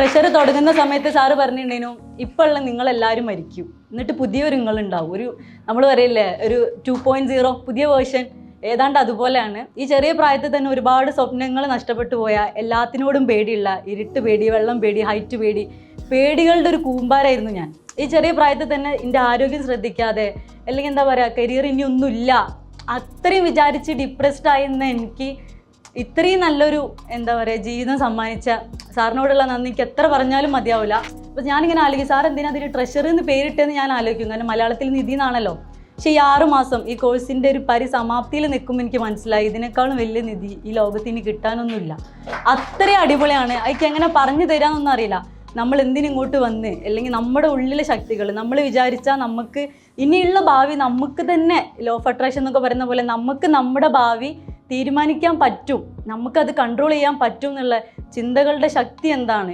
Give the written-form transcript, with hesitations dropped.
Treasure തുടങ്ങുന്ന സമയത്ത് sir പറഞ്ഞിട്ടുണ്ടേനു ഇപ്പോൾ ഉള്ള നിങ്ങളെല്ലാവരും മരിക്കും, എന്നിട്ട് പുതിയൊരു നിങ്ങളുണ്ടാവും, ഒരു നമ്മൾ പറയില്ലേ ഒരു 2.0 പുതിയ വേർഷൻ, ഏതാണ്ട് അതുപോലെയാണ്. ഈ ചെറിയ പ്രായത്തിൽ തന്നെ ഒരുപാട് സ്വപ്നങ്ങൾ നഷ്ടപ്പെട്ടു പോയ, എല്ലാത്തിനോടും പേടിയുള്ള, ഇരുട്ട് പേടി, വെള്ളം പേടി, ഹൈറ്റ് പേടി, പേടികളുടെ ഒരു കൂമ്പാരായിരുന്നു ഞാൻ. ഈ ചെറിയ പ്രായത്തിൽ തന്നെ എൻ്റെ ആരോഗ്യം ശ്രദ്ധിക്കാതെ, അല്ലെങ്കിൽ എന്താ പറയുക, കരിയർ ഇനി ഒന്നുമില്ല അത്രയും വിചാരിച്ച് ഡിപ്രസ്ഡ് ആയിരുന്ന എനിക്ക് ഇത്രയും നല്ലൊരു എന്താ പറയുക ജീവിതം സമ്മാനിച്ച സാറിനോടുള്ള നന്ദി എനിക്ക് എത്ര പറഞ്ഞാലും മതിയാവില്ല. അപ്പോൾ ഞാനിങ്ങനെ ആലോചിക്കും, സാർ എന്തിനാ അതിന് ട്രഷർ എന്ന് പേരിട്ടെന്ന് ഞാൻ ആലോചിക്കും. കാരണം മലയാളത്തിൽ നിധി എന്നാണല്ലോ. പക്ഷേ ഈ 6 മാസം ഈ കോഴ്സിൻ്റെ ഒരു പരിസമാപ്തിയിൽ നിൽക്കുമ്പോൾ എനിക്ക് മനസ്സിലായി ഇതിനേക്കാളും വലിയ നിധി ഈ ലോകത്ത് ഇനി കിട്ടാനൊന്നുമില്ല. അത്രയും അടിപൊളിയാണ്. അതിക്ക് എങ്ങനെ പറഞ്ഞു തരാമെന്നൊന്നും അറിയില്ല. നമ്മൾ എന്തിനിങ്ങോട്ട് വന്ന്, അല്ലെങ്കിൽ നമ്മുടെ ഉള്ളിലെ ശക്തികൾ നമ്മൾ വിചാരിച്ചാൽ നമുക്ക് ഇനിയുള്ള ഭാവി നമുക്ക് തന്നെ, ലോ ഓഫ് അട്രാക്ഷൻ എന്നൊക്കെ പറയുന്ന പോലെ നമുക്ക് നമ്മുടെ ഭാവി തീരുമാനിക്കാൻ പറ്റും, നമുക്കത് കൺട്രോൾ ചെയ്യാൻ പറ്റും എന്നുള്ള ചിന്തകളുടെ ശക്തി എന്താണ്